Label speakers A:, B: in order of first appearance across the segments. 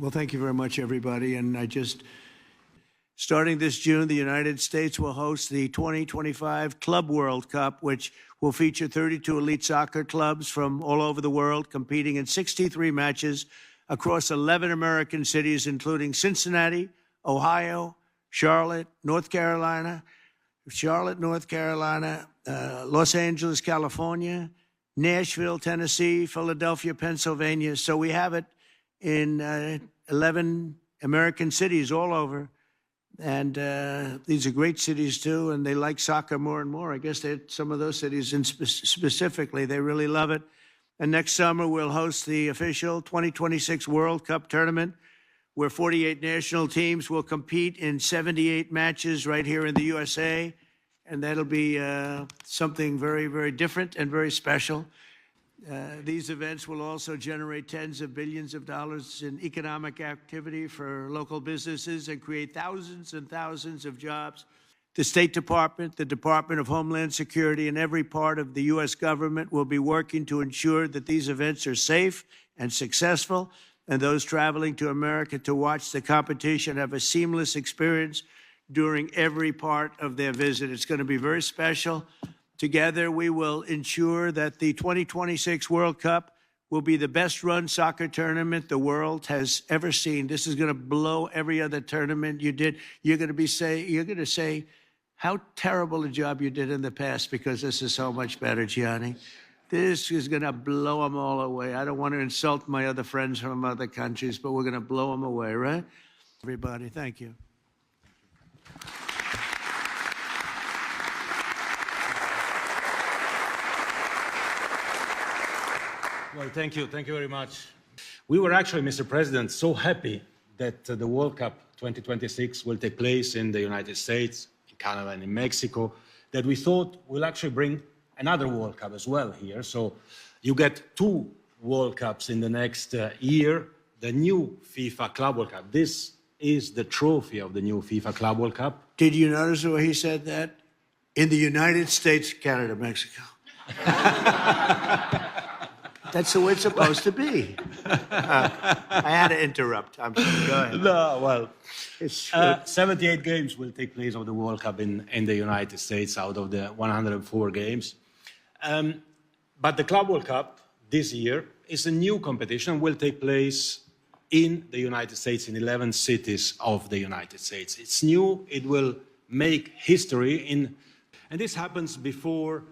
A: Well, thank you very much, everybody. And starting this June, the United States will host the 2025 Club World Cup, which will feature 32 elite soccer clubs from all over the world competing in 63 matches across 11 American cities, including Cincinnati, Ohio, Charlotte, North Carolina, Los Angeles, California, Nashville, Tennessee, Philadelphia, Pennsylvania. So we have it in 11 American cities all over. And these are great cities, too, and they like soccer more and more. I guess some of those cities specifically, they really love it. And next summer, we'll host the official 2026 World Cup tournament, where 48 national teams will compete in 78 matches right here in the USA. And that'll be something very, very different and very special. These events will also generate tens of billions of dollars in economic activity for local businesses and create thousands and thousands of jobs. The State Department, the Department of Homeland Security, and every part of the U.S. government will be working to ensure that these events are safe and successful, and those traveling to America to watch the competition have a seamless experience during every part of their visit. It's going to be very special. Together, we will ensure that the 2026 World Cup will be the best-run soccer tournament the world has ever seen. This is going to blow every other tournament you did. You're going to say how terrible a job you did in the past, because this is so much better, Gianni. This is going to blow them all away. I don't want to insult my other friends from other countries, but we're going to blow them away, right? Everybody, thank you.
B: Well, thank you very much. We were actually, Mr. President, so happy that the World Cup 2026 will take place in the United States, in Canada, and in Mexico, that we thought we'll actually bring another World Cup as well here. So you get two World Cups in the next year, the new FIFA Club World Cup. This is the trophy of the new FIFA Club World Cup.
A: Did you notice the way he said that? In the United States, Canada, Mexico. That's the way it's supposed to be. I had to interrupt. I'm sorry. Go ahead.
B: No, well, 78 games will take place of the World Cup in the United States out of the 104 games. But the Club World Cup this year is a new competition, will take place in the United States, in 11 cities of the United States. It's new. It will make history and this happens before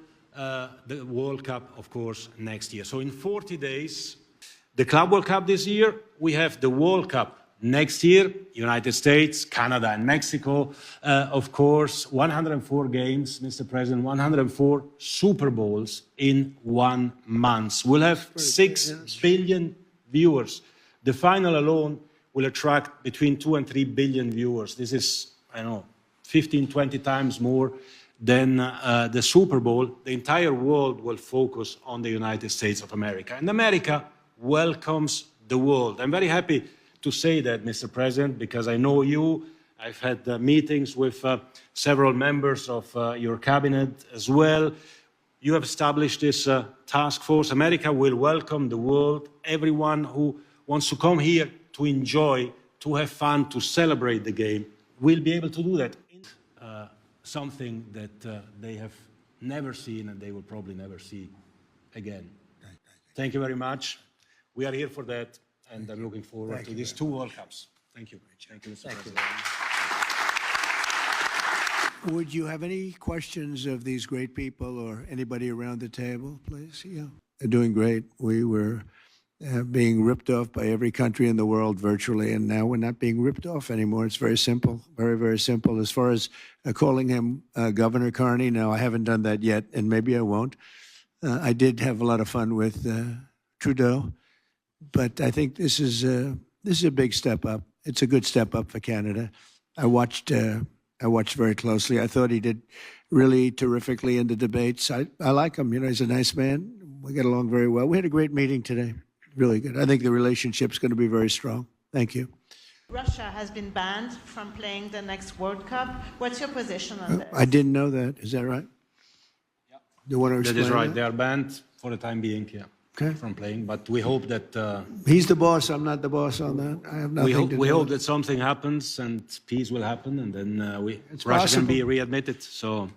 B: the World Cup, of course, next year. So in 40 days, the Club World Cup this year, we have the World Cup next year, United States, Canada, and Mexico. Of course, 104 games, Mr. President, 104 Super Bowls in 1 month. We'll have 6 billion viewers. The final alone will attract between 2 and 3 billion viewers. This is, 15, 20 times more than the Super Bowl. The entire world will focus on the United States of America. And America welcomes the world. I'm very happy to say that, Mr. President, because I know you. I've had meetings with several members of your cabinet as well. You have established this task force. America will welcome the world. Everyone who wants to come here to enjoy, to have fun, to celebrate the game, will be able to do that. Something that they have never seen and they will probably never see again. Thank you very much. We are here for that, and I'm looking forward to these 2 World Cups. Thank you. Thank you, Mr. President.
A: Would you have any questions of these great people or anybody around the table, please? Yeah, they're doing great. We were being ripped off by every country in the world virtually, and now we're not being ripped off anymore. It's very simple, very, very simple. As far as calling him Governor Carney, no, I haven't done that yet, and maybe I won't. I did have a lot of fun with Trudeau, but I think this is a big step up. It's a good step up for Canada. I watched very closely. I thought he did really terrifically in the debates. I like him. He's a nice man. We get along very well. We had a great meeting today. Really good. I think the relationship's going to be very strong. Thank you.
C: Russia has been banned from playing the next World Cup. What's your position on this?
A: I didn't know that. Is that right?
B: Yeah.
A: You want to explain
B: that is right. They are banned for the time being, yeah.
A: Okay.
B: from playing. But we hope that
A: He's the boss. I'm not the boss on that. I have nothing to do
B: we hope
A: with it.
B: that something happens and peace will happen, and then
A: It's
B: Russia can be
A: possible.
B: readmitted. So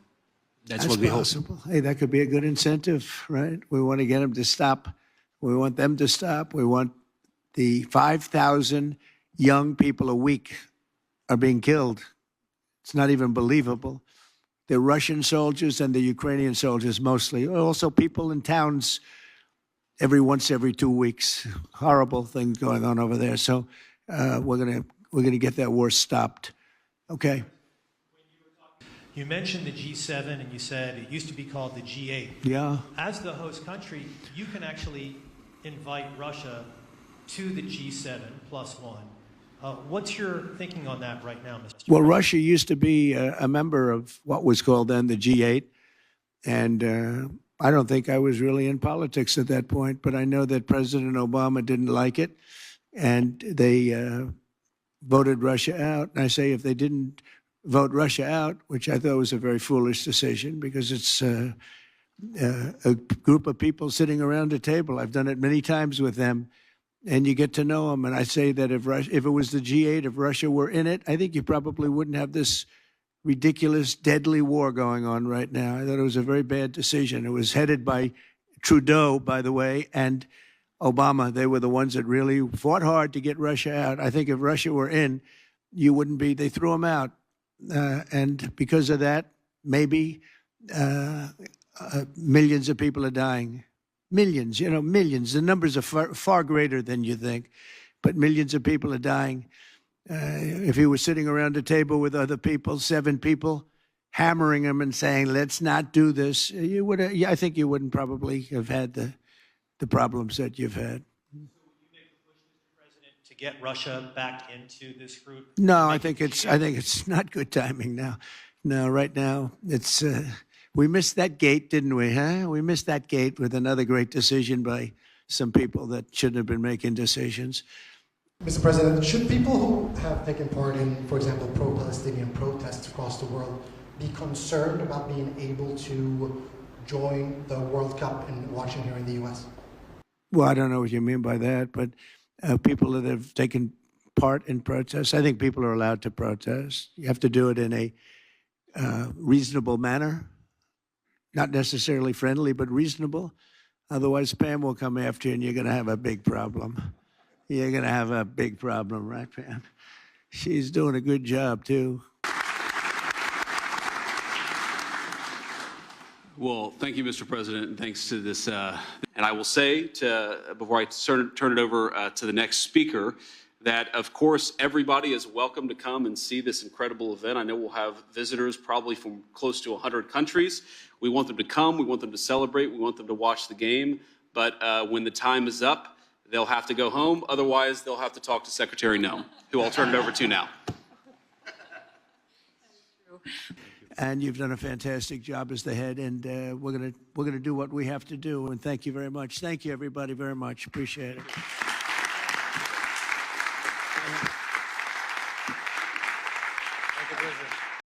B: that's
A: That's
B: what we hope.
A: possible. Hey, that could be a good incentive, right? We want to get them to stop. We want them to stop. We want the 5,000 young people a week are being killed. It's not even believable. The Russian soldiers and the Ukrainian soldiers mostly. Also people in towns every 2 weeks. Horrible things going on over there. So we're gonna get that war stopped. Okay.
D: You mentioned the G7 and you said it used to be called the G8.
A: Yeah.
D: As the host country, you can actually invite Russia to the G7 +1. What's your thinking on that right now, Mr.
A: Well,
D: President?
A: Russia used to be a member of what was called then the G8. And I don't think I was really in politics at that point, but I know that President Obama didn't like it. And they voted Russia out. And I say if they didn't vote Russia out, which I thought was a very foolish decision because it's a group of people sitting around a table. I've done it many times with them. And you get to know them. And I say that if it was the G8, if Russia were in it, I think you probably wouldn't have this ridiculous, deadly war going on right now. I thought it was a very bad decision. It was headed by Trudeau, by the way, and Obama. They were the ones that really fought hard to get Russia out. I think if Russia were in, you wouldn't be. They threw them out. And because of that, maybe millions of people are dying. Millions, millions. The numbers are far greater than you think, but millions of people are dying. If he was sitting around a table with other people, 7 people, hammering him and saying, let's not do this, you would. I think you wouldn't probably have had the problems that you've had.
D: So would you make the push, Mr. President, to get Russia back into this group?
A: No, I think it's not good timing now. No, right now it's we missed that gate, didn't we? Huh? We missed that gate with another great decision by some people that shouldn't have been making decisions.
E: Mr. President, should people who have taken part in, for example, pro-Palestinian protests across the world be concerned about being able to join the World Cup and watching here in the U.S.?
A: Well, I don't know what you mean by that, but people that have taken part in protests, I think people are allowed to protest. You have to do it in a reasonable manner, not necessarily friendly, but reasonable. Otherwise, Pam will come after you, and you're going to have a big problem. You're going to have a big problem, right, Pam? She's doing a good job, too.
F: Well, thank you, Mr. President, and thanks to this. And I will say, before I turn it over to the next speaker, that, of course, everybody is welcome to come and see this incredible event. I know we'll have visitors probably from close to 100 countries. We want them to come. We want them to celebrate. We want them to watch the game. But when the time is up, they'll have to go home. Otherwise, they'll have to talk to Secretary Noem, who I'll turn it over to now.
A: And you've done a fantastic job as the head, and we're gonna do what we have to do. And thank you very much. Thank you, everybody, very much. Appreciate it.